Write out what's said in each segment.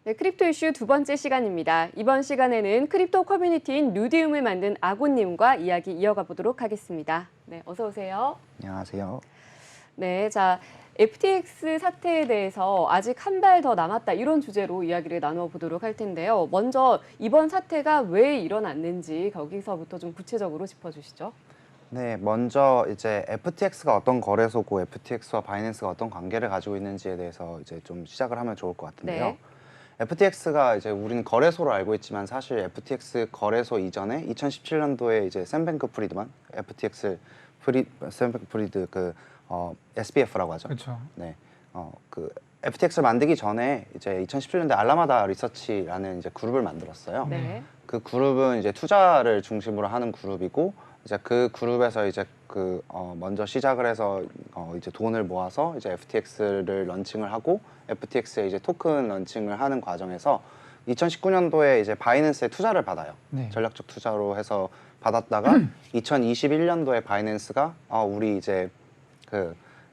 네, 크립토 이슈 두 번째 시간입니다. 이번 시간에는 크립토 커뮤니티인 루디움을 만든 아곤님과 이야기 이어가 보도록 하겠습니다. 네, 어서 오세요. 안녕하세요. 네, 자, FTX 사태에 대해서 아직 한 발 더 남았다 이런 주제로 이야기를 나누어 보도록 할 텐데요. 먼저 이번 사태가 왜 일어났는지 거기서부터 좀 구체적으로 짚어주시죠. 네, 먼저 이제 FTX가 어떤 거래소고 FTX와 바이낸스가 어떤 관계를 가지고 있는지에 대해서 이제 좀 시작을 하면 좋을 것 같은데요. 네. FTX가 이제 우리는 거래소로 알고 있지만 사실 FTX 거래소 이전에 2017년도에 이제 샘 뱅크프리드만 샘 뱅크프리드 SBF라고 하죠. 그렇죠. 네, 그 FTX를 만들기 전에 이제 2017년도에 알라마다 리서치라는 이제 그룹을 만들었어요. 네. 그 그룹은 이제 투자를 중심으로 하는 그룹이고 이제 그 그룹에서 이제 먼저 시작을 해서 이제 돈을 모아서 이제 FTX를 런칭을 하고 FTX에 이제 토큰 런칭을 하는 과정에서 2019년도에 이제 바이낸스에 투자를 받아요. 네. 전략적 투자로 해서 받았다가 2021년도에 바이낸스가 우리 이제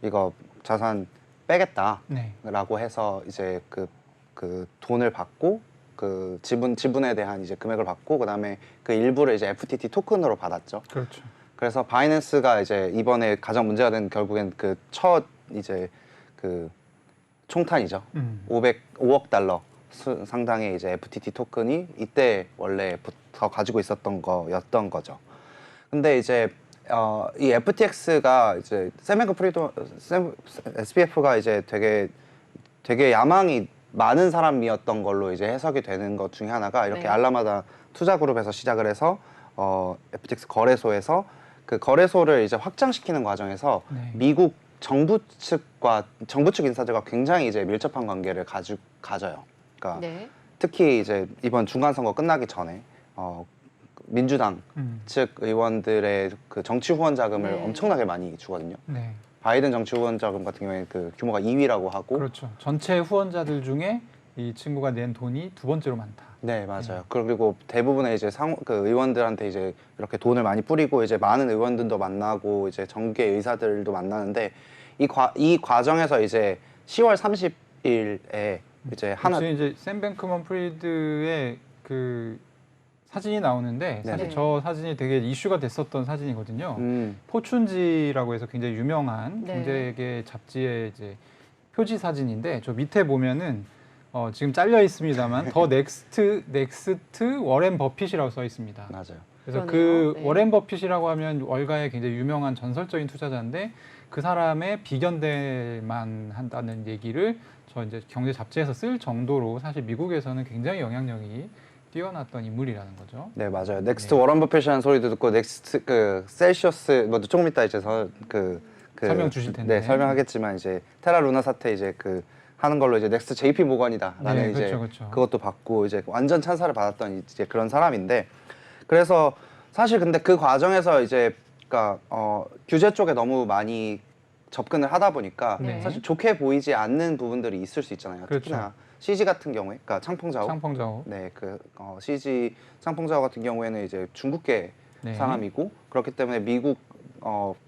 이거 자산 빼겠다라고 네. 해서 이제 그 돈을 받고 그 지분에 대한 이제 금액을 받고 그다음에 그 일부를 이제 FTT 토큰으로 받았죠. 그렇죠. 그래서 바이낸스가 이제 이번에 가장 문제가 된 결국엔 그 첫 이제 그 총탄이죠. 5억 달러 상당의 이제 FTT 토큰이 이때 원래부터 가지고 있었던 거였던 거죠. 근데 이제 이 FTX가 이제 SBF가 이제 되게 야망이 많은 사람이었던 걸로 이제 해석이 되는 것 중에 하나가 이렇게 네. 알라마다 투자그룹에서 시작을 해서 FTX 거래소에서 그 거래소를 이제 확장시키는 과정에서 네. 미국 정부 측 인사들과 굉장히 이제 밀접한 관계를 가져요. 그러니까 네. 특히 이제 이번 중간 선거 끝나기 전에 민주당 측 의원들의 그 정치 후원 자금을 네. 엄청나게 많이 주거든요. 네. 바이든 정치 후원 자금 같은 경우에는 그 규모가 2위라고 하고 그렇죠. 전체 후원자들 중에 이 친구가 낸 돈이 두 번째로 많다. 네, 맞아요. 그리고 대부분의 이제 그 의원들한테 이제 이렇게 돈을 많이 뿌리고 이제 많은 의원들도 만나고 이제 정계 의사들도 만나는데 이 과정에서 이제 10월 30일에 이제 하나 지금 이제 샘 뱅크먼 프리드의 그 사진이 나오는데 사실 네네. 저 사진이 되게 이슈가 됐었던 사진이거든요. 포춘지라고 해서 굉장히 유명한 네. 경제계 잡지의 이제 표지 사진인데 저 밑에 보면은 지금 잘려 있습니다만 더 넥스트 워렌 버핏이라고 써 있습니다. 맞아요. 그래서 그러네요. 그 네. 워렌 버핏이라고 하면 월가의 굉장히 유명한 전설적인 투자자인데 그 사람의 비견될 만한다는 얘기를 저 이제 경제 잡지에서 쓸 정도로 사실 미국에서는 굉장히 영향력이 뛰어났던 인물이라는 거죠. 네, 맞아요. 넥스트 네. 워런 버핏이라는 소리도 듣고 넥스트 셀시어스 뭐 조금 이따 이제 설명 주실 텐데. 네, 설명하겠지만 이제 테라 루나 사태 이제 하는 걸로 이제 넥스트 JP 모건이다라는 네, 이제 그렇죠. 그것도 받고 이제 완전 찬사를 받았던 이제 그런 사람인데 그래서 사실 근데 그 과정에서 이제 그러니까 규제 쪽에 너무 많이 접근을 하다 보니까 네. 사실 좋게 보이지 않는 부분들이 있을 수 있잖아요. 그렇죠. 특히나 CG 같은 경우에, 그러니까 창펑자오. 창펑자오. 네, CG 창펑자오 같은 경우에는 이제 중국계 네. 사람이고 그렇기 때문에 미국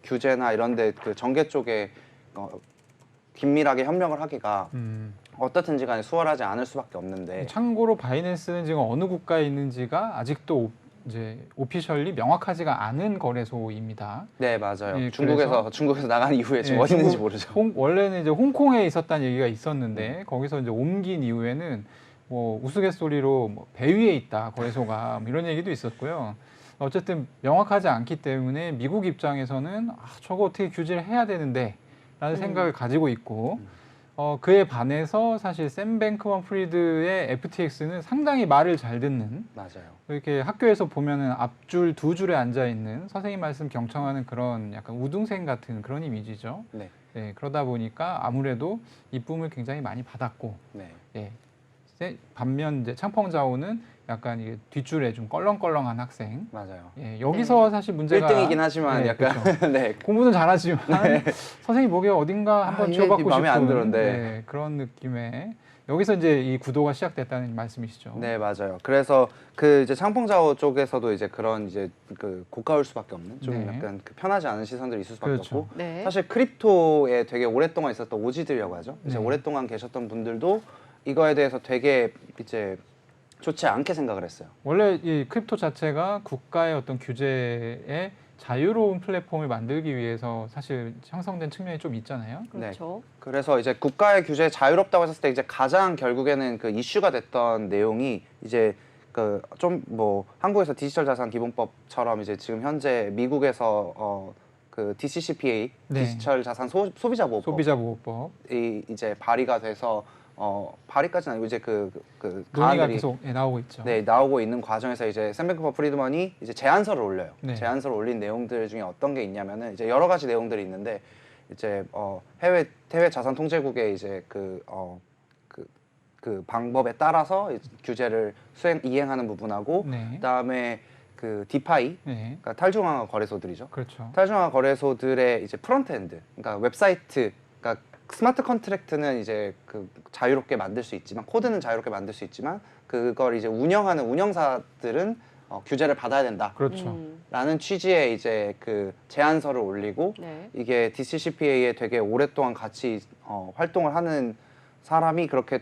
규제나 이런데 그 정계 쪽에 긴밀하게 협력을 하기가 어떻든지 간에 수월하지 않을 수밖에 없는데 참고로 바이낸스는 지금 어느 국가에 있는지가 아직도 이제 오피셜리 명확하지가 않은 거래소입니다. 네, 맞아요. 예, 중국에서 나간 이후에 지금 예, 어디 있는지 중국- 모르죠. 원래는 이제 홍콩에 있었다는 얘기가 있었는데 거기서 이제 옮긴 이후에는 뭐 우스갯소리로 뭐 배 위에 있다 거래소가 뭐 이런 얘기도 있었고요. 어쨌든 명확하지 않기 때문에 미국 입장에서는 저거 어떻게 규제를 해야 되는데라는 생각을 가지고 있고 그에 반해서 사실 샘 뱅크먼 프리드의 FTX는 상당히 말을 잘 듣는 맞아요. 이렇게 학교에서 보면은 앞줄 두 줄에 앉아 있는 선생님 말씀 경청하는 그런 약간 우등생 같은 그런 이미지죠. 네. 네, 그러다 보니까 아무래도 이쁨을 굉장히 많이 받았고, 네. 예. 반면 이제 창펑자오는 약간 이게 뒷줄에 좀 껄렁껄렁한 학생. 맞아요. 예, 여기서 네. 사실 문제가 1등이긴 하지만 네, 약간 그렇죠. 네. 공부는 잘하지만 선생님 보기에 어딘가 한번 이게 지워받고 마음에 안 싶은 드는데. 네, 그런 느낌의 여기서 이제 이 구도가 시작됐다는 말씀이시죠. 네, 맞아요. 그래서 그 이제 창펑자오 쪽에서도 이제 그런 이제 그 고가울 수밖에 없는 좀 네. 약간 그 편하지 않은 시선들이 있을 수밖에 그렇죠. 없고 네. 사실 크립토에 되게 오랫동안 있었던 오지들이라고 하죠. 이제 네. 오랫동안 계셨던 분들도 이거에 대해서 되게 이제 좋지 않게 생각을 했어요. 원래 이 크립토 자체가 국가의 어떤 규제에 자유로운 플랫폼을 만들기 위해서 사실 형성된 측면이 좀 있잖아요. 그렇죠. 그래서 이제 국가의 규제에 자유롭다고 했을 때 이제 가장 결국에는 그 이슈가 됐던 내용이 이제 그 좀 뭐 한국에서 디지털 자산 기본법처럼 이제 지금 현재 미국에서 그 DCCPA 네. 디지털 자산 소비자 보호법 소비자 보호법 이 이제 발의가 돼서 발의까지는 아니고 이제 그 논의가 가안들이 계속 나오고 있죠. 네, 나오고 있는 과정에서 이제 샘 뱅크먼 프리드먼이 이제 제안서를 올려요. 네. 제안서를 올린 내용들 중에 어떤 게 있냐면은 이제 여러 가지 내용들이 있는데 이제 해외 자산 통제국의 이제 그 방법에 따라서 이제 규제를 이행하는 부분하고 네. 그다음에 그 디파이 네. 그러니까 탈중앙화 거래소들이죠. 그렇죠. 탈중앙화 거래소들의 이제 프론트엔드, 그러니까 웹사이트, 그러니까 스마트 컨트랙트는 이제 그 자유롭게 만들 수 있지만 코드는 자유롭게 만들 수 있지만 그걸 이제 운영하는 운영사들은 규제를 받아야 된다라는 그렇죠. 취지의 이제 그 제안서를 올리고 네. 이게 DCCPA에 되게 오랫동안 같이 활동을 하는 사람이 그렇게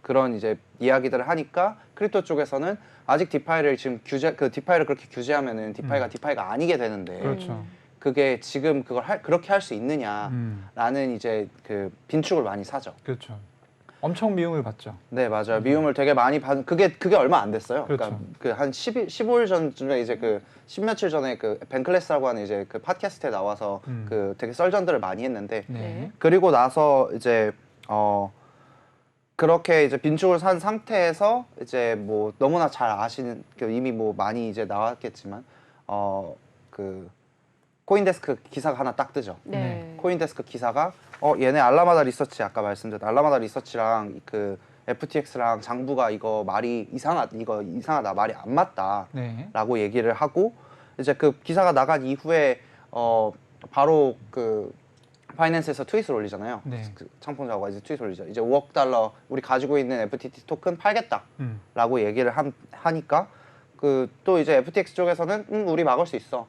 그런 이제 이야기들을 하니까 크립토 쪽에서는 아직 디파이를 지금 디파이를 그렇게 규제하면은 디파이가 아니게 되는데 그렇죠. 그게 지금 그렇게 할 수 있느냐라는 이제 그 빈축을 많이 사죠. 그렇죠. 엄청 미움을 받죠. 네, 맞아요. 미움을 되게 많이 받은 그게 얼마 안 됐어요. 그렇죠. 그러니까 그 한 15일 전쯤에 이제 그 10며칠 전에 그 벤클래스라고 하는 이제 그 팟캐스트에 나와서 그 되게 썰전들을 많이 했는데 네. 그리고 나서 이제 그렇게 이제 빈축을 산 상태에서 이제 뭐 너무나 잘 아시는 이미 뭐 많이 이제 나왔겠지만 그 코인데스크 기사가 하나 딱 뜨죠. 네. 코인데스크 기사가 얘네 알라마다 리서치 아까 말씀드렸던 알라마다 리서치랑 그 FTX랑 장부가 이거 이상하다 말이 안 맞다라고 네. 얘기를 하고 이제 그 기사가 나간 이후에 바로 그 파이낸스에서 트윗을 올리잖아요. 네. 그 창fon자가 이제 트윗을 올리죠. 이제 5억 달러 우리 가지고 있는 FTT 토큰 팔겠다라고 얘기를 하니까 그 또 이제 FTX 쪽에서는 우리 막을 수 있어.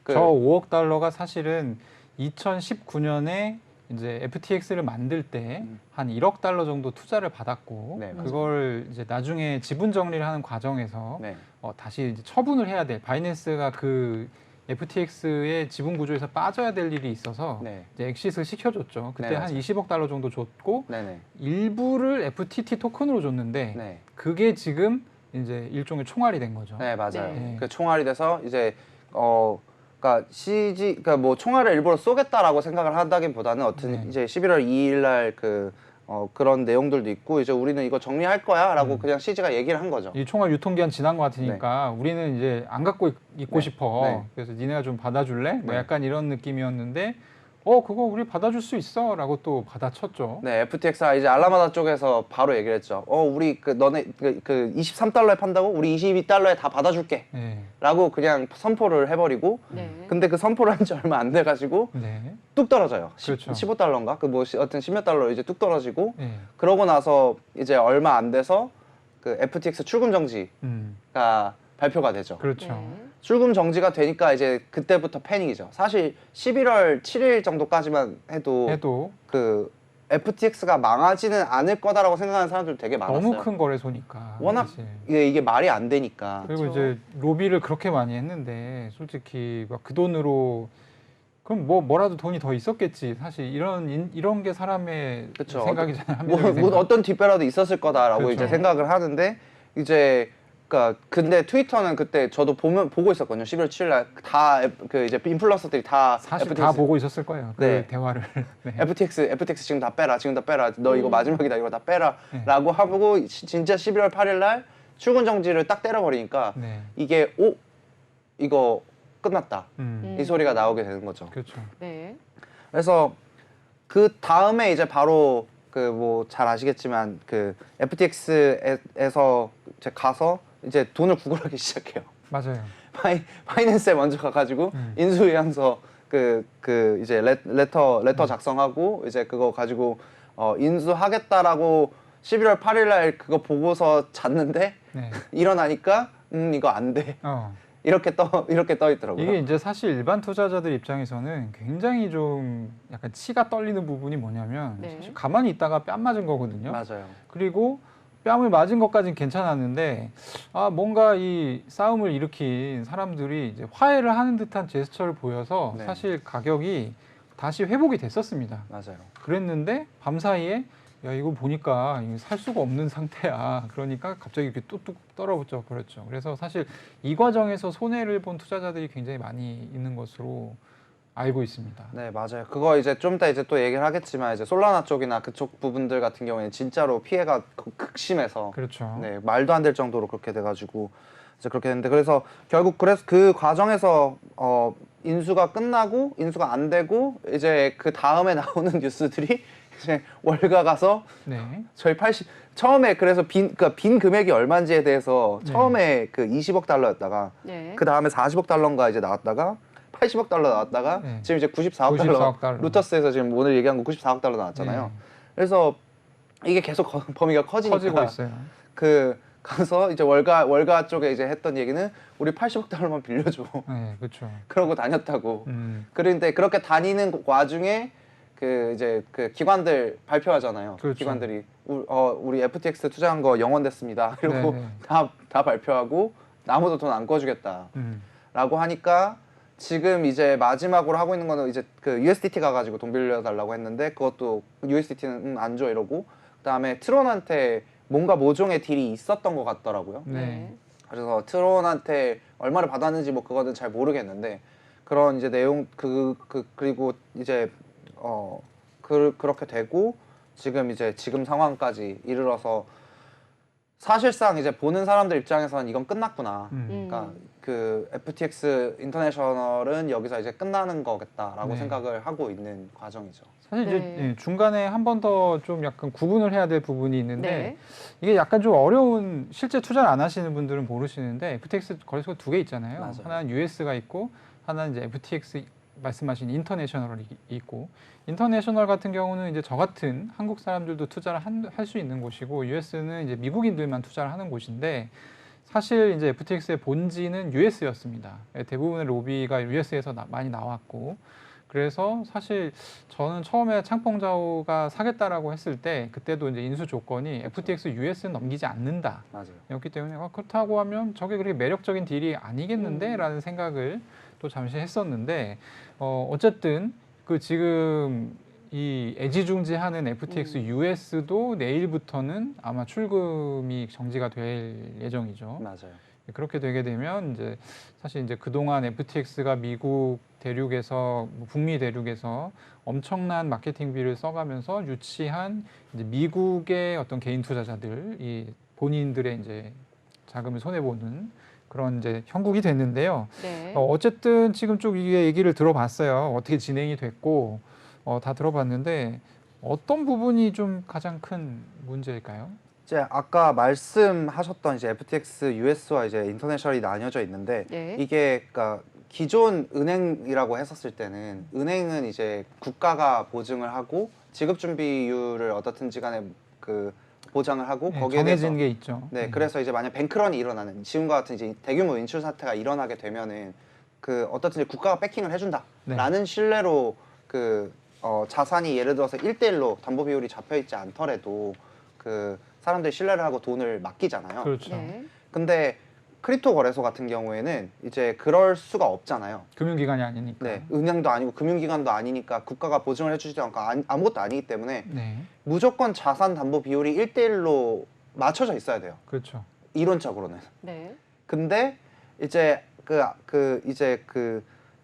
저 5억 달러가 사실은 2019년에 이제 FTX를 만들 때 한 1억 달러 정도 투자를 받았고 네, 맞아요. 그걸 이제 나중에 지분 정리를 하는 과정에서 네. 다시 이제 처분을 해야 될 바이낸스가 그 FTX의 지분 구조에서 빠져야 될 일이 있어서 네. 이제 엑시트를 시켜줬죠. 그때 네, 한 맞아요. 20억 달러 정도 줬고 네네. 일부를 FTT 토큰으로 줬는데 네. 그게 지금 이제 일종의 총알이 된 거죠. 네, 맞아요. 네. 그 총알이 돼서 이제 그러니까 그러니까 뭐 총알을 일부러 쏘겠다라고 생각을 한다기보다는 네. 이제 11월 2일 날 그런 내용들도 있고 이제 우리는 이거 정리할 거야라고 그냥 CG가 얘기를 한 거죠. 이 총알 유통기한 지난 것 같으니까 우리는 이제 안 갖고 있고 네. 싶어. 네. 그래서 니네가 좀 받아줄래? 뭐 네. 약간 이런 느낌이었는데 그거 우리 받아줄 수 있어 라고 또 받아쳤죠. 네, FTX가 이제 알라마다 쪽에서 바로 얘기를 했죠. 우리 너네 그 23달러에 판다고 우리 22달러에 다 받아줄게. 네. 라고 그냥 선포를 해버리고 네. 근데 그 선포를 한 지 얼마 안 돼가지고 네. 뚝 떨어져요. 그렇죠. 15달러인가? 그 뭐 어떤 10몇 달러 이제 뚝 떨어지고 네. 그러고 나서 이제 얼마 안 돼서 그 FTX 출금 정지가 발표가 되죠. 그렇죠. 네. 출금 정지가 되니까 이제 그때부터 패닉이죠. 사실 11월 7일 정도까지만 해도 그 FTX가 망하지는 않을 거다라고 생각하는 사람들 되게 많았어요. 너무 큰 거래소니까. 워낙 사실. 이게 말이 안 되니까. 그리고 그렇죠. 이제 로비를 그렇게 많이 했는데 솔직히 막 그 돈으로 그럼 뭐라도 돈이 더 있었겠지. 사실 이런 게 사람의 그쵸. 생각이잖아요. 뭐 합리적인 생각. 어떤 뒷배라도 있었을 거다라고 그렇죠. 이제 생각을 하는데 이제 그러니까 근데 트위터는 그때 저도 보고 있었거든요. 11월 7일 날 다 그 이제 인플루언서들이 다 사실 FTX, 다 보고 있었을 거예요. 그 네. 대화를. 네. FTX 지금 다 빼라. 지금 다 빼라. 너 이거 마지막이다. 이거 다 네. 빼라라고 하고 진짜 11월 8일 날 출근 정지를 딱 때려버리니까 네. 이게 이거 끝났다. 이 소리가 나오게 되는 거죠. 그렇죠. 네. 그래서 그 다음에 이제 바로 그 뭐 잘 아시겠지만 그 FTX에서 이제 가서 이제 돈을 구걸하기 시작해요. 맞아요. 파이낸스에 먼저 가가지고 인수위원서 그 이제 레터 작성하고 이제 그거 가지고 인수하겠다라고 11월 8일 날 그거 보고서 잤는데 네. 일어나니까 이거 안 돼. 이렇게 떠 있더라고요. 이게 이제 사실 일반 투자자들 입장에서는 굉장히 좀 약간 치가 떨리는 부분이 뭐냐면 네. 사실 가만히 있다가 뺨 맞은 거거든요. 맞아요. 그리고 뺨을 맞은 것까지는 괜찮았는데 뭔가 이 싸움을 일으킨 사람들이 이제 화해를 하는 듯한 제스처를 보여서 네. 사실 가격이 다시 회복이 됐었습니다. 맞아요. 그랬는데 밤사이에 야 이거 보니까 이거 살 수가 없는 상태야. 그러니까 갑자기 이렇게 뚝뚝 떨어붙어 버렸죠. 그래서 사실 이 과정에서 손해를 본 투자자들이 굉장히 많이 있는 것으로 알고 있습니다. 네, 맞아요. 그거 이제 좀 이따 이제 또 얘기를 하겠지만 이제 솔라나 쪽이나 그쪽 부분들 같은 경우에는 진짜로 피해가 극심해서 그렇죠. 네, 말도 안 될 정도로 그렇게 돼가지고 이제 그렇게 됐는데 그래서 결국 그래서 그 과정에서 인수가 끝나고 인수가 안 되고 이제 그 다음에 나오는 뉴스들이 이제 월가 가서 네. 저희 80 처음에 그래서 그러니까 빈 금액이 얼마인지에 대해서 네. 처음에 그 20억 달러였다가 네. 그 다음에 40억 달러인가 이제 나왔다가 80억 달러 나왔다가 네. 지금 이제 94억 달러 94억 달러. 루터스에서 지금 오늘 얘기한 거 94억 달러 나왔잖아요. 네. 그래서 이게 계속 범위가 커지니까 커지고 있어요. 그 가서 이제 월가 쪽에 이제 했던 얘기는 우리 80억 달러만 빌려줘. 네, 그렇죠. 그러고 다녔다고. 그런데 그렇게 다니는 와중에 그 이제 그 기관들 발표하잖아요. 그렇죠. 기관들이 우리 FTX 투자한 거 영원됐습니다. 그리고 네, 네. 다 발표하고 아무도 돈 안 꺼주겠다. 음. 라고 하니까 지금 이제 마지막으로 하고 있는 거는 이제 그 USDT 가가지고 돈 빌려달라고 했는데 그것도 USDT는 안 줘 이러고 그다음에 트론한테 뭔가 모종의 딜이 있었던 것 같더라고요. 네. 그래서 트론한테 얼마를 받았는지 뭐 그거는 잘 모르겠는데 그런 이제 내용 그리고 이제 그렇게 되고 지금 상황까지 이르러서 사실상 이제 보는 사람들 입장에서는 이건 끝났구나. 그러니까 그 FTX 인터내셔널은 여기서 이제 끝나는 거겠다라고 네. 생각을 하고 있는 과정이죠. 사실 이제 네. 중간에 한 번 더 좀 약간 구분을 해야 될 부분이 있는데 네. 이게 약간 좀 어려운 실제 투자를 안 하시는 분들은 모르시는데 FTX 거래소가 두 개 있잖아요. 맞아요. 하나는 US가 있고 하나는 이제 FTX 말씀하신 인터내셔널이 있고 인터내셔널 같은 경우는 이제 저 같은 한국 사람들도 투자를 할 수 있는 곳이고 US는 이제 미국인들만 투자를 하는 곳인데 사실 이제 FTX의 본지는 US였습니다. 대부분의 로비가 US에서 많이 나왔고 그래서 사실 저는 처음에 창펑자오가 사겠다라고 했을 때 그때도 이제 인수 조건이 FTX US는 넘기지 않는다. 맞아요. 였기 때문에 그렇다고 하면 저게 그렇게 매력적인 딜이 아니겠는데? 라는 생각을 또 잠시 했었는데 어쨌든 그 지금 이 애지중지하는 FTX US도 내일부터는 아마 출금이 정지가 될 예정이죠. 맞아요. 그렇게 되게 되면 이제 사실 이제 그동안 FTX가 미국 대륙에서 북미 대륙에서 엄청난 마케팅비를 써가면서 유치한 이제 미국의 어떤 개인 투자자들 이 본인들의 이제 자금을 손해 보는 그런 이제 형국이 됐는데요. 네. 어쨌든 지금 쭉 이게 얘기를 들어봤어요. 어떻게 진행이 됐고 다 들어봤는데 어떤 부분이 좀 가장 큰 문제일까요? 이제 아까 말씀하셨던 이제 FTX US와 이제 인터내셔널이 나뉘어져 있는데 네. 이게 그러니까 기존 은행이라고 했었을 때는 은행은 이제 국가가 보증을 하고 지급 준비율을 어떻든지 간에 그 보장을 하고 네, 거기에 대해서 정해진 게 있죠. 네, 그래서 이제 만약 뱅크런이 일어나는 지금과 같은 이제 대규모 인출 사태가 일어나게 되면은 그 어떻든지 국가가 백킹을 해준다라는 네. 신뢰로 그 자산이 예를 들어서 1대1로 담보 비율이 잡혀 있지 않더라도 그 사람들이 신뢰를 하고 돈을 맡기잖아요. 그렇죠. 네. 근데 크립토 거래소 같은 경우에는 이제 그럴 수가 없잖아요. 금융기관이 아니니까. 네, 은행도 아니고 금융기관도 아니니까 국가가 보증을 해주지도 않고 아무것도 아니기 때문에 네, 무조건 자산 담보 비율이 1대1로 맞춰져 있어야 돼요. 그렇죠. 이론적으로는. 네. 근데 이제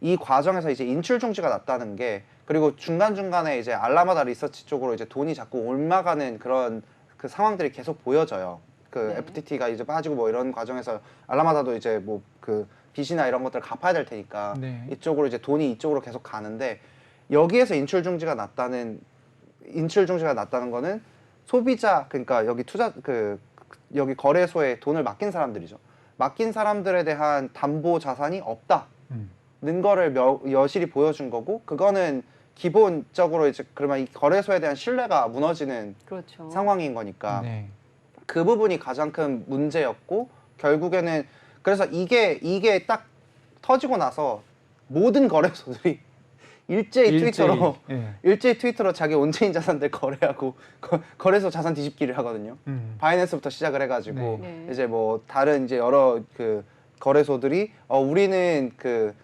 이 과정에서 이제 인출 중지가 났다는 게 그리고 중간중간에 이제 알라마다 리서치 쪽으로 이제 돈이 자꾸 옮아가는 그런 그 상황들이 계속 보여져요. 그 네. FTT가 이제 빠지고 뭐 이런 과정에서 알라마다도 이제 뭐 그 빚이나 이런 것들을 갚아야 될 테니까 네. 이쪽으로 이제 돈이 이쪽으로 계속 가는데 여기에서 인출 중지가 났다는 거는 소비자 그러니까 여기 여기 거래소에 돈을 맡긴 사람들이죠. 맡긴 사람들에 대한 담보 자산이 없다는 거를 여실히 보여준 거고 그거는 기본적으로 이제 그러면 이 거래소에 대한 신뢰가 무너지는 그렇죠. 상황인 거니까 네. 그 부분이 가장 큰 문제였고 결국에는 그래서 이게 딱 터지고 나서 모든 거래소들이 일제히 트위터로 자기 온체인 자산들 거래하고 거래소 자산 뒤집기를 하거든요. 바이낸스부터 시작을 해가지고 네. 이제 뭐 다른 이제 여러 그 거래소들이 우리는 그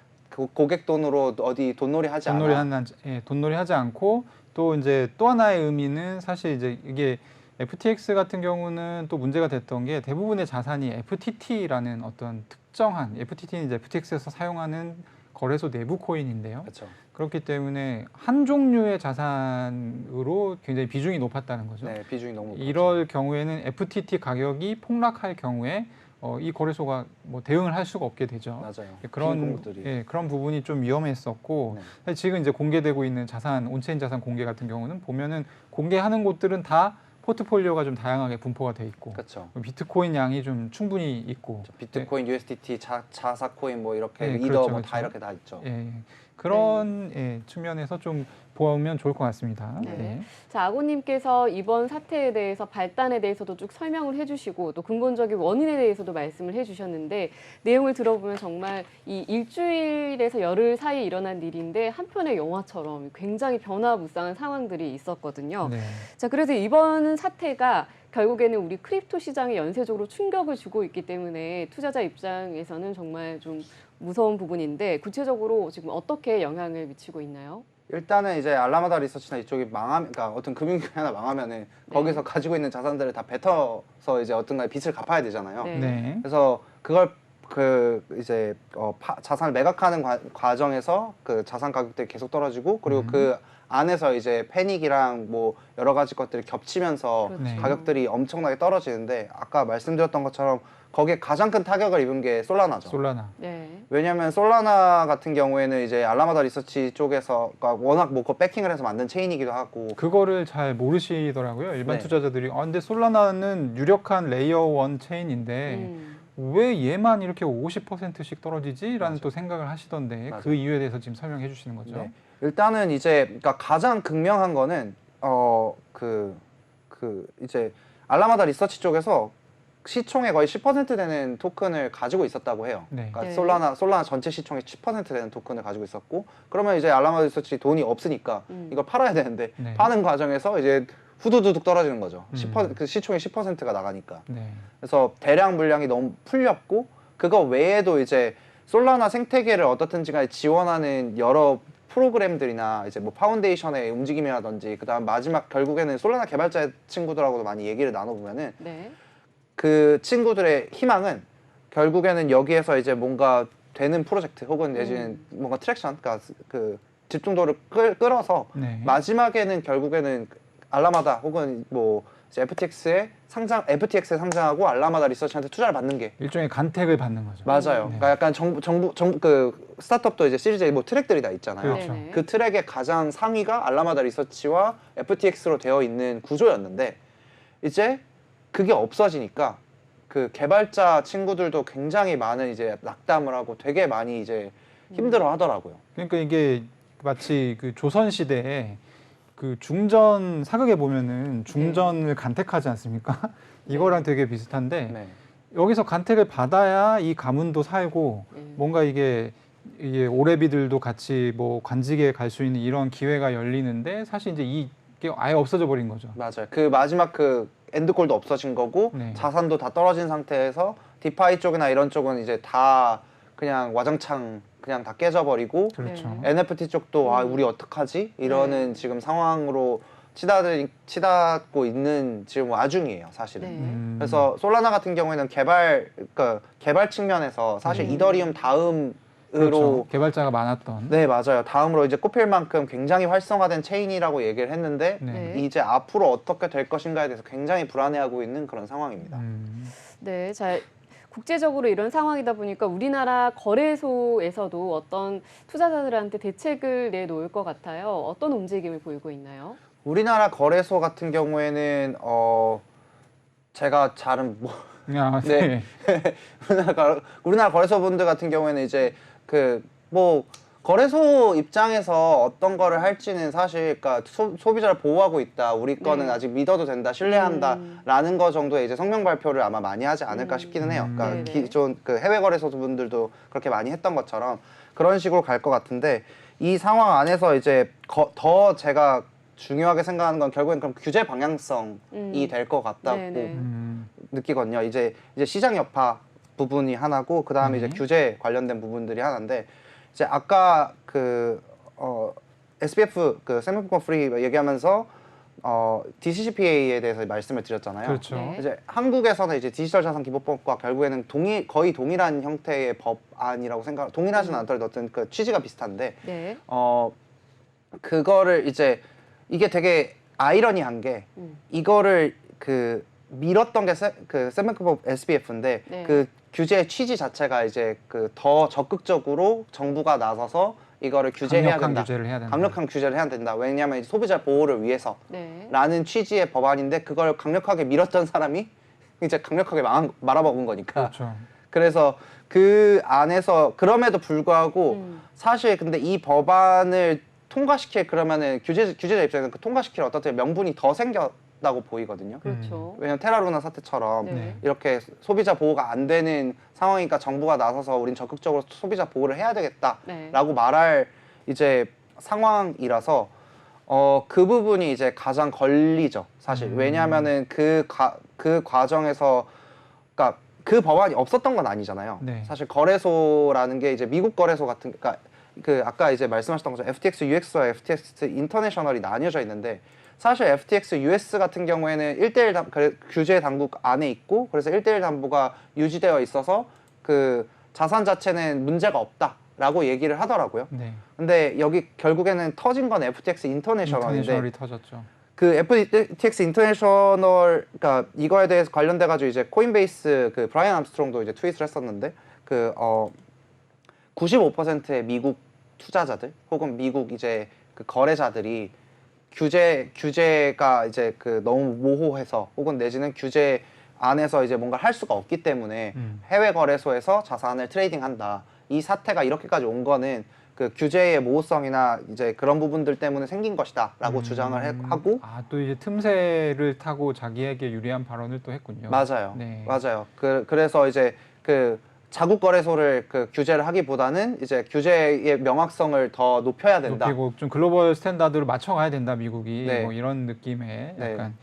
고객 돈으로 어디 돈놀이 하지 않아. 돈놀이 하지 않고 또 이제 또 하나의 의미는 사실 이제 이게 FTX 같은 경우는 또 문제가 됐던 게 대부분의 자산이 FTT라는 어떤 특정한 FTT는 이제 FTX에서 사용하는 거래소 내부 코인인데요. 그렇죠. 그렇기 때문에 한 종류의 자산으로 굉장히 비중이 높았다는 거죠. 네, 비중이 너무 높았죠. 이럴 경우에는 FTT 가격이 폭락할 경우에 이 거래소가 뭐 대응을 할 수가 없게 되죠. 맞아요. 그런 부분이 좀 위험했었고 네. 사실 지금 이제 공개되고 있는 자산 온체인 자산 공개 같은 경우는 보면은 공개하는 곳들은 다 포트폴리오가 좀 다양하게 분포가 돼 있고 그렇죠. 비트코인 양이 좀 충분히 있고 비트코인, USDT, 자사코인 뭐 이렇게 네, 이더 그렇죠, 뭐 다 그렇죠. 이렇게 다 있죠. 그런 측면에서 좀 보면 좋을 것 같습니다. 네. 자, 아고님께서 이번 사태에 대해서 발단에 대해서도 쭉 설명을 해주시고 또 근본적인 원인에 대해서도 말씀을 해주셨는데 내용을 들어보면 정말 이 일주일에서 열흘 사이에 일어난 일인데 한편의 영화처럼 굉장히 변화무쌍한 상황들이 있었거든요. 네. 자, 그래서 이번 사태가 결국에는 우리 크립토 시장에 연쇄적으로 충격을 주고 있기 때문에 투자자 입장에서는 정말 좀 무서운 부분인데 구체적으로 지금 어떻게 영향을 미치고 있나요? 일단은 이제 알라마다 리서치나 이쪽이 그러니까 어떤 금융기관이 하나 망하면은 거기서 가지고 있는 자산들을 다 뱉어서 이제 어떤가에 빚을 갚아야 되잖아요. 네. 그래서 그걸 이제 자산을 매각하는 과정에서 그 자산 가격들이 계속 떨어지고 그리고 그 안에서 이제 패닉이랑 뭐 여러 가지 것들이 겹치면서 그렇죠. 가격들이 엄청나게 떨어지는데 아까 말씀드렸던 것처럼 거기에 가장 큰 타격을 입은 게 솔라나죠. 솔라나. 네. 왜냐하면 솔라나 같은 경우에는 이제 알라마다 리서치 쪽에서 그러니까 워낙 뭐 그 백킹을 해서 만든 체인이기도 하고 그거를 잘 모르시더라고요. 일반 네. 투자자들이 근데 솔라나는 유력한 레이어 1 체인인데 왜 얘만 이렇게 50%씩 떨어지지? 라는 또 생각을 하시던데 맞아요. 그 이유에 대해서 지금 설명해 주시는 거죠. 네. 일단은 이제 그러니까 가장 극명한 거는 이제 알라마다 리서치 쪽에서 시총의 거의 10% 되는 토큰을 가지고 있었다고 해요. 네. 그러니까 네. 솔라나 전체 시총의 10% 되는 토큰을 가지고 있었고 그러면 이제 알라마다 리서치 돈이 없으니까 이걸 팔아야 되는데 네. 파는 과정에서 이제 후두두둑 떨어지는 거죠. 10%, 음. 그 시총의 10%가 나가니까. 네. 그래서 대량 물량이 너무 풀렸고 그거 외에도 이제 솔라나 생태계를 어떻든지 간에 지원하는 여러 프로그램들이나 이제 뭐 파운데이션의 움직임이라든지 그다음 마지막 결국에는 솔라나 개발자 친구들하고도 많이 얘기를 나눠보면은 네. 그 친구들의 희망은 결국에는 여기에서 이제 뭔가 되는 프로젝트 혹은 내지는 뭔가 트랙션, 그러니까 그 집중도를 끌어서 네. 마지막에는 결국에는 알라마다 혹은 뭐 이제 FTX에 상장하고 알라마다 리서치한테 투자를 받는 게 일종의 간택을 받는 거죠. 맞아요. 네. 그러니까 약간 정부 그 스타트업도 이제 시리즈 A 뭐 트랙들이 다 있잖아요. 그렇죠. 네네. 그 트랙의 가장 상위가 알라마다 리서치와 FTX로 되어 있는 구조였는데 이제 그게 없어지니까 그 개발자 친구들도 굉장히 많은 이제 낙담을 하고 되게 많이 이제 힘들어 하더라고요. 그러니까 이게 마치 그 조선 시대에 그 중전 사극에 보면은 중전을 간택하지 않습니까? 이거랑 되게 비슷한데 네. 여기서 간택을 받아야 이 가문도 살고 네. 뭔가 이게 오래비들도 같이 뭐 관직에 갈 수 있는 이런 기회가 열리는데 사실 이제 이게 아예 없어져 버린 거죠. 맞아요. 그 마지막 그 엔드골도 없어진 거고 네. 자산도 다 떨어진 상태에서 디파이 쪽이나 이런 쪽은 이제 다 그냥 와장창 그냥 다 깨져버리고 그렇죠. 네. NFT 쪽도 우리 어떡하지? 이러는 지금 상황으로 치닫고 있는 지금 와중이에요, 사실은. 네. 그래서 솔라나 같은 경우에는 개발 측면에서 사실 이더리움 다음으로 그렇죠. 개발자가 많았던. 네, 맞아요. 다음으로 이제 꼽힐 만큼 굉장히 활성화된 체인이라고 얘기를 했는데 네. 이제 앞으로 어떻게 될 것인가에 대해서 굉장히 불안해하고 있는 그런 상황입니다. 네, 자, 국제적으로 이런 상황이다 보니까 우리나라 거래소에서도 어떤 투자자들한테 대책을 내놓을 것 같아요. 어떤 움직임을 보이고 있나요? 우리나라 거래소 같은 경우에는 제가 잘은 네. 우리나라 거래소분들 같은 경우에는 이제 그 뭐 거래소 입장에서 어떤 거를 할지는 사실 그러니까 소비자를 보호하고 있다. 우리 거는 네. 아직 믿어도 된다. 신뢰한다라는 거 정도의 이제 성명 발표를 아마 많이 하지 않을까 싶기는 해요. 그러니까 네네. 기존 그 해외 거래소 분들도 그렇게 많이 했던 것처럼 그런 식으로 갈 것 같은데 이 상황 안에서 이제 더 제가 중요하게 생각하는 건 결국엔 그럼 규제 방향성이 될 것 같다고 네네. 느끼거든요. 이제 시장 여파 부분이 하나고 그 다음에 네. 이제 규제 관련된 부분들이 하나인데 이제 아까 SBF 그 샌드박스 프리 얘기하면서 DCCPA에 대해서 말씀을 드렸잖아요. 그렇죠. 네. 이제 한국에서는 이제 디지털 자산 기본법과 결국에는 거의 동일한 형태의 법안이라고 동일하지는 않더라도 어떤 그 취지가 비슷한데 네. 그거를 이제 이게 되게 아이러니한 게 이거를 그 밀었던 게 그 샌드박스 SBF인데 네. 그 규제 취지 자체가 이제 그 더 적극적으로 정부가 나서서 이거를 규제해야 강력한 된다. 규제를 해야 된다. 강력한 규제를 해야 된다. 왜냐하면 이제 소비자 보호를 위해서라는 네. 취지의 법안인데 그걸 강력하게 밀었던 사람이 이제 강력하게 말아먹은 거니까. 그렇죠. 그래서 그 안에서 그럼에도 불구하고 사실 근데 이 법안을 통과시킬 그러면은 규제자 입장에서는 그 통과시킬 어떤 명분이 더 생겼다고 보이거든요. 그렇죠. 왜냐면 테라루나 사태처럼 네. 이렇게 소비자 보호가 안 되는 상황이니까 정부가 나서서 우린 적극적으로 소비자 보호를 해야 되겠다라고 네. 말할 이제 상황이라서 그 부분이 이제 가장 걸리죠, 사실. 왜냐하면은 그 과정에서 그러니까 그 법안이 없었던 건 아니잖아요. 네. 사실 거래소라는 게 이제 미국 거래소 같은 그러니까 그 아까 이제 말씀하셨던 것처럼 FTX UX와 FTX 인터내셔널이 나뉘어져 있는데 사실 FTX US 같은 경우에는 1대1 규제 당국 안에 있고 그래서 1대1 담보가 유지되어 있어서 그 자산 자체는 문제가 없다라고 얘기를 하더라고요. 네. 근데 여기 결국에는 터진 건 FTX 인터내셔널인데 인터내셔널이 터졌죠. 그 FTX 인터내셔널 그러니까 이거에 대해서 관련돼 가지고 이제 코인베이스 그 브라이언 암스트롱도 이제 트윗을 했었는데 그 95%의 미국 투자자들 혹은 미국 이제 그 거래자들이 규제가 이제 그 너무 모호해서 혹은 내지는 규제 안에서 이제 뭔가 할 수가 없기 때문에 해외 거래소에서 자산을 트레이딩한다. 이 사태가 이렇게까지 온 거는 그 규제의 모호성이나 이제 그런 부분들 때문에 생긴 것이다라고 주장을 하고 또 이제 틈새를 타고 자기에게 유리한 발언을 또 했군요. 맞아요. 네. 맞아요. 그래서 이제 그 자국 거래소를 그 규제를 하기보다는 이제 규제의 명확성을 더 높여야 된다. 높이고 좀 글로벌 스탠다드로 맞춰가야 된다 미국이 네. 뭐 이런 느낌의 네. 약간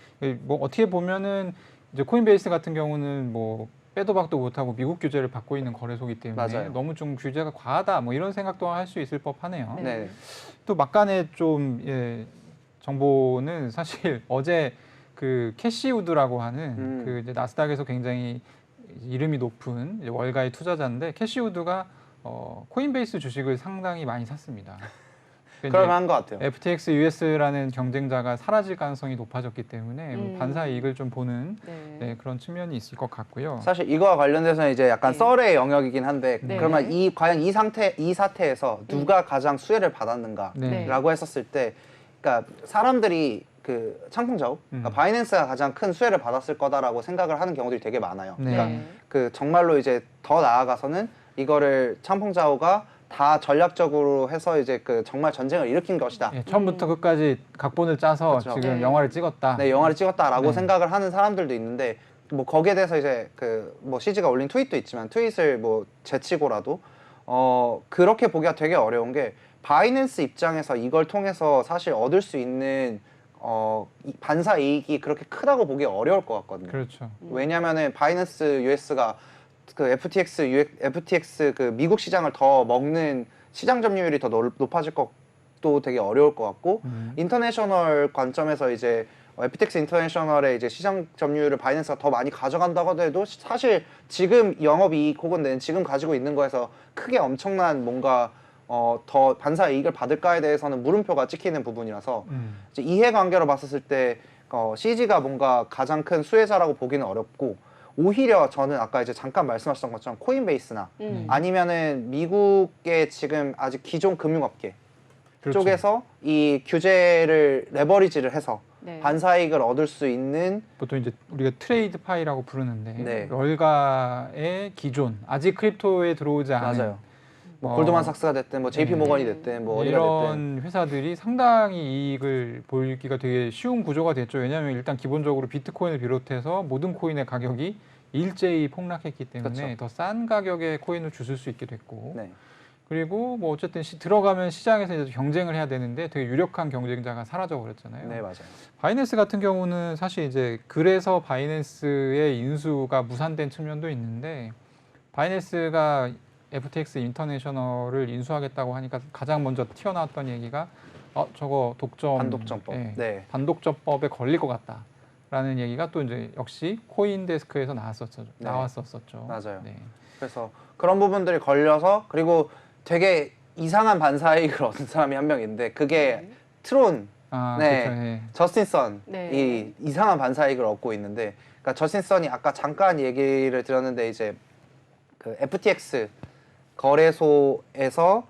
뭐 어떻게 보면은 이제 코인베이스 같은 경우는 뭐 빼도 박도 못하고 미국 규제를 받고 있는 거래소이기 때문에 맞아요. 너무 좀 규제가 과하다 뭐 이런 생각도 할 수 있을 법하네요. 네. 네. 또 막간에 좀 정보는 사실 어제 그 캐시우드라고 하는 그 이제 나스닥에서 굉장히 이름이 높은 이제 월가의 투자자인데 캐시우드가 코인베이스 주식을 상당히 많이 샀습니다. 그럴 만한 것 같아요. FTX US라는 경쟁자가 사라질 가능성이 높아졌기 때문에 뭐 반사 이익을 좀 보는 네. 그런 측면이 있을 것 같고요. 사실 이거와 관련돼서는 이제 약간 네. 썰의 영역이긴 한데 네. 그러면 과연 이 사태에서 누가 가장 수혜를 받았는가라고 네. 했었을 때, 그러니까 사람들이 그 창풍자우, 그러니까 바이낸스가 가장 큰 수혜를 받았을 거다라고 생각을 하는 경우들이 되게 많아요. 네. 그러니까 그 정말로 이제 더 나아가서는 이거를 창풍자우가 다 전략적으로 해서 이제 그 정말 전쟁을 일으킨 것이다. 예, 처음부터 끝까지 각본을 짜서 그렇죠. 지금 네. 영화를 찍었다. 네, 영화를 찍었다라고 네. 생각을 하는 사람들도 있는데 뭐 거기에 대해서 이제 그 뭐 CG가 올린 트윗도 있지만 트윗을 뭐 제치고라도 그렇게 보기가 되게 어려운 게 바이낸스 입장에서 이걸 통해서 사실 얻을 수 있는 반사 이익이 그렇게 크다고 보기 어려울 것 같거든요. 그렇죠. 왜냐면은 바이낸스 US가 그 FTX 그 미국 시장을 더 먹는 시장 점유율이 더 높아질 것도 되게 어려울 것 같고 인터내셔널 관점에서 이제 FTX 인터내셔널의 이제 시장 점유율을 바이낸스가 더 많이 가져간다고 하더라도 사실 지금 영업이익 혹은 지금 가지고 있는 거에서 크게 엄청난 뭔가 더 반사 이익을 받을까에 대해서는 물음표가 찍히는 부분이라서 이제 이해관계로 봤었을 때 CG가 뭔가 가장 큰 수혜자라고 보기는 어렵고 오히려 저는 아까 이제 잠깐 말씀하셨던 것처럼 코인베이스나 아니면은 미국의 지금 아직 기존 금융업계 그렇죠. 쪽에서 이 규제를 레버리지를 해서 네. 반사이익을 얻을 수 있는 보통 이제 우리가 트레이드 파이라고 부르는데 네. 월가의 기존 아직 크립토에 들어오지 않은 맞아요. 뭐 골드만삭스가 됐든 뭐 JP 모건이 됐든 뭐 어디가 됐든 이런 회사들이 상당히 이익을 보기가 되게 쉬운 구조가 됐죠. 왜냐하면 일단 기본적으로 비트코인을 비롯해서 모든 코인의 가격이 일제히 폭락했기 때문에 그렇죠. 더 싼 가격의 코인을 주실 수 있게 됐고 네. 그리고 뭐 어쨌든 들어가면 시장에서 이제 경쟁을 해야 되는데 되게 유력한 경쟁자가 사라져 버렸잖아요. 네, 맞아요. 바이낸스 같은 경우는 사실 이제 그래서 바이낸스의 인수가 무산된 측면도 있는데 바이낸스가 FTX 인터내셔널을 인수하겠다고 하니까 가장 먼저 튀어나왔던 얘기가 저거 독점 반독점법. 예, 네. 반독점법에 걸릴 것 같다라는 얘기가 또 이제 역시 코인데스크에서 네. 나왔었죠. 맞아요. 네. 그래서 그런 부분들이 걸려서 그리고 되게 이상한 반사이익을 얻은 사람이 한 명 있는데 그게 트론 네. 그렇죠. 예. 저스틴 선이 네. 이상한 반사이익을 얻고 있는데 그러니까 저스틴 선이 아까 잠깐 얘기를 드렸는데 이제 그 FTX 거래소에서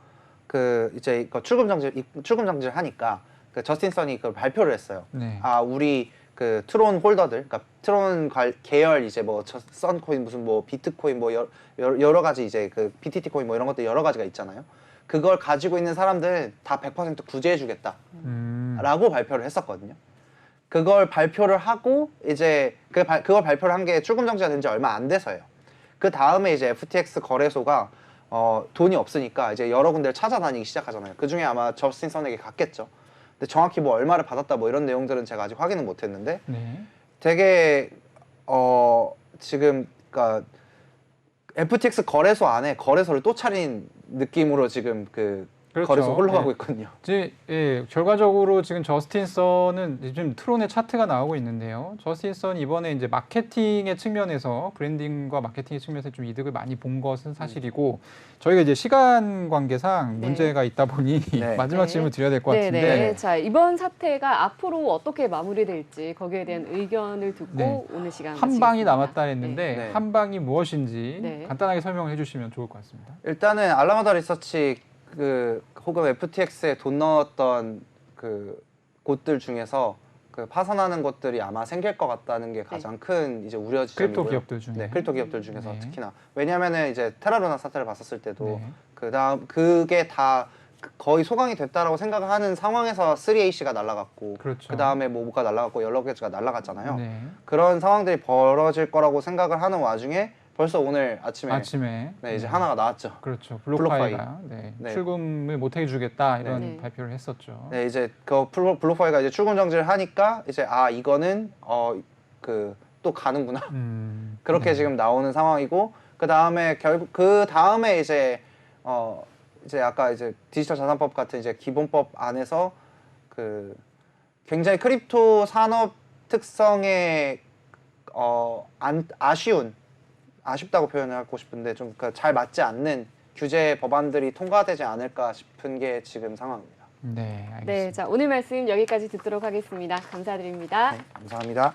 그 이제 출금 정지를 하니까 그 저스틴 선이 그걸 발표를 했어요. 네. 우리 그 트론 홀더들, 그러니까 트론 계열 이제 뭐 썬코인 무슨 뭐 비트코인 뭐 여러 가지 이제 그 BTT 코인 뭐 이런 것들 여러 가지가 있잖아요. 그걸 가지고 있는 사람들 다 100% 구제해주겠다라고 발표를 했었거든요. 그걸 발표를 하고 이제 그걸 발표를 한 게 출금 정지가 된 지 얼마 안 돼서예요. 그 다음에 이제 FTX 거래소가 돈이 없으니까 이제 여러 군데를 찾아다니기 시작하잖아요. 그 중에 아마 저스틴 선에게 갔겠죠. 근데 정확히 뭐 얼마를 받았다 뭐 이런 내용들은 제가 아직 확인은 못했는데 네. 되게 지금 그러니까 FTX 거래소 안에 거래소를 또 차린 느낌으로 지금 그 그렇죠. 거래소 흘러가고 예. 있거든요. 결과적으로 지금 저스틴 선은 지금 트론의 차트가 나오고 있는데요. 저스틴 선 이번에 이제 마케팅의 측면에서 브랜딩과 마케팅의 측면에서 좀 이득을 많이 본 것은 사실이고 저희가 이제 시간 관계상 네. 문제가 있다 보니 네. 마지막 네. 질문 드려야 될 것 네, 같은데 네. 자, 이번 사태가 앞으로 어떻게 마무리될지 거기에 대한 의견을 듣고 네. 오늘 시간 한 방이 마치겠습니다. 남았다 했는데 네. 한 방이 무엇인지 네. 간단하게 설명을 해주시면 좋을 것 같습니다. 일단은 알라마다 리서치 혹은 FTX에 돈 넣었던 그 곳들 중에서 그 파산하는 것들이 아마 생길 것 같다는 게 가장 큰 이제 우려 지점이고요. 크립토 기업들 중에. 네, 크립토 기업들 중에서 네. 특히나 왜냐하면은 이제 테라루나 사태를 봤었을 때도 네. 그다음 그게 다 거의 소강이 됐다라고 생각을 하는 상황에서 3AC가 날아갔고 그렇죠. 그다음에 뭐가 날아갔고 여러 개가 날아갔잖아요. 네. 그런 상황들이 벌어질 거라고 생각을 하는 와중에 벌써 오늘 아침에 네, 이제 하나가 나왔죠. 그렇죠. 블록파이. 블록파이가 네. 출금을 못 해주겠다 이런 네. 발표를 했었죠. 네, 이제 그 블록파이가 이제 출금 정지를 하니까 이제 이거는 그 또 가는구나. 그렇게 네. 지금 나오는 상황이고 그 다음에 결국 그 다음에 이제 아까 이제 디지털 자산법 같은 이제 기본법 안에서 그 굉장히 크립토 산업 특성에 아쉽다고 표현을 하고 싶은데 좀 잘 맞지 않는 규제 법안들이 통과되지 않을까 싶은 게 지금 상황입니다. 네, 알겠습니다. 네, 자, 오늘 말씀 여기까지 듣도록 하겠습니다. 감사드립니다. 네, 감사합니다.